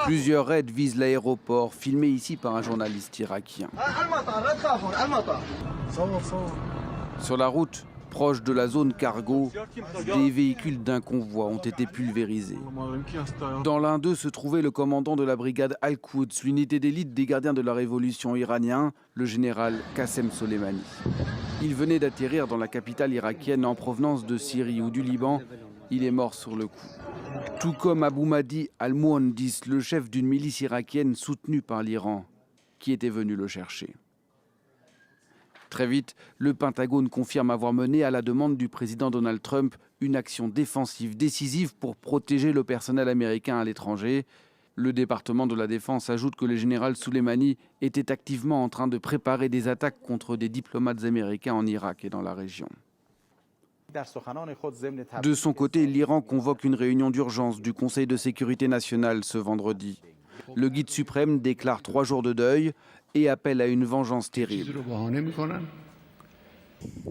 Plusieurs raids visent l'aéroport, filmé ici par un journaliste irakien. Sur la route, proche de la zone cargo, des véhicules d'un convoi ont été pulvérisés. Dans l'un d'eux se trouvait le commandant de la brigade Al-Quds, l'unité d'élite des gardiens de la révolution iranien, le général Qassem Soleimani. Il venait d'atterrir dans la capitale irakienne en provenance de Syrie ou du Liban. Il est mort sur le coup. Tout comme Abou Mahdi al-Muhandis, le chef d'une milice irakienne soutenue par l'Iran, qui était venu le chercher. Très vite, le Pentagone confirme avoir mené, à la demande du président Donald Trump, une action défensive décisive pour protéger le personnel américain à l'étranger. Le département de la Défense ajoute que le général Soleimani était activement en train de préparer des attaques contre des diplomates américains en Irak et dans la région. De son côté, l'Iran convoque une réunion d'urgence du Conseil de sécurité nationale ce vendredi. Le guide suprême déclare 3 jours de deuil et appelle à une vengeance terrible.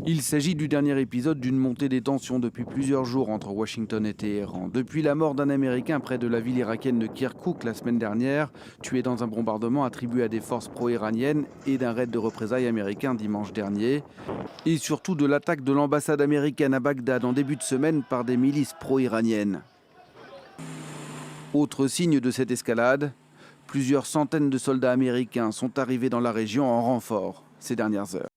Il s'agit du dernier épisode d'une montée des tensions depuis plusieurs jours entre Washington et Téhéran. Depuis la mort d'un Américain près de la ville irakienne de Kirkouk la semaine dernière, tué dans un bombardement attribué à des forces pro-iraniennes, et d'un raid de représailles américain dimanche dernier. Et surtout de l'attaque de l'ambassade américaine à Bagdad en début de semaine par des milices pro-iraniennes. Autre signe de cette escalade, plusieurs centaines de soldats américains sont arrivés dans la région en renfort ces dernières heures.